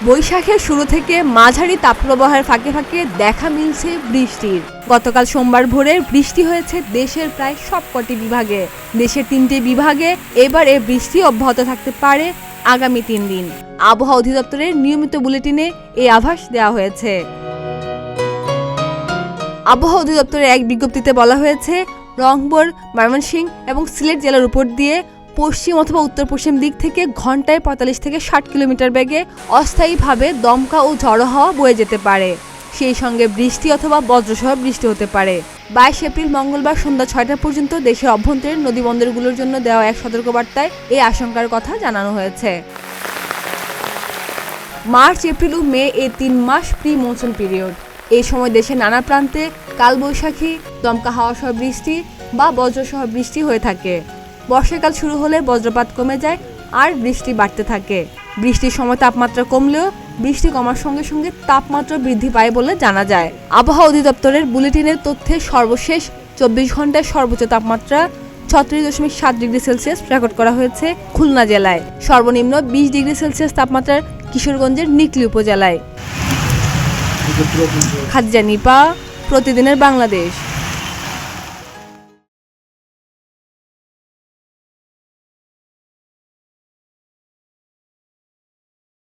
বৈশাখের শুরু থেকে মাঝারি তাপপ্রবাহের ফাঁকে ফাঁকে দেখা মিলছে বৃষ্টির। গতকাল সোমবার ভোরে বৃষ্টি হয়েছে দেশের প্রায় সবকটি বিভাগে। দেশের 3টি বিভাগে এবার এই বৃষ্টি অব্যাহত থাকতে পারে আগামী 3 দিন। আবহাওয়া অধিদপ্তরের নিয়মিত বুলেটিনে এই আভাস দেওয়া হয়েছে। আবহাওয়া অধিদপ্তরের এক বিজ্ঞপ্তিতে বলা হয়েছে, রংপুর, ময়মনসিংহ এবং সিলেট জেলার উপর দিয়ে পশ্চিম অথবা উত্তর পশ্চিম দিক থেকে ঘন্টায় 45 থেকে 60 কিলোমিটার বেগে অস্থায়ীভাবে দমকা ও ঝড়ো হাওয়া বয়ে যেতে পারে। সেই সঙ্গে বৃষ্টি অথবা বজ্রসহ বৃষ্টি হতে পারে। 22 এপ্রিল মঙ্গলবার সন্ধ্যা 6টা পর্যন্ত দেশের অভ্যন্তরীণ নদীবন্দরগুলোর জন্য দেওয়া এক সতর্কবার্তায় এই আশঙ্কার কথা জানানো হয়েছে। মার্চ, এপ্রিল ও মে এই 3 মাস প্রি মনসুন পিরিয়ড। এই সময় দেশের নানা প্রান্তে কালবৈশাখী, দমকা হাওয়া সহ বৃষ্টি বা বজ্রসহ বৃষ্টি হয়ে থাকে। বর্ষাকাল শুরু হলে বজ্রপাত কমে যায় আর বৃষ্টি বাড়তে থাকে। বৃষ্টির সময় তাপমাত্রা কমলেও বৃষ্টি কমার সঙ্গে সঙ্গে তাপমাত্রা বৃদ্ধি পায় বলে জানা যায়। আবহাওয়া অধিদপ্তরের বুলেটিনের তথ্যে সর্বশেষ 24 ঘন্টায় সর্বোচ্চ তাপমাত্রা 36.7 ডিগ্রি সেলসিয়াস রেকর্ড করা হয়েছে খুলনা জেলায়। সর্বনিম্ন 20 ডিগ্রি সেলসিয়াস তাপমাত্রার কিশোরগঞ্জের নিকলী উপজেলায়। খাদিজা নিপা, প্রতিদিনের বাংলাদেশ।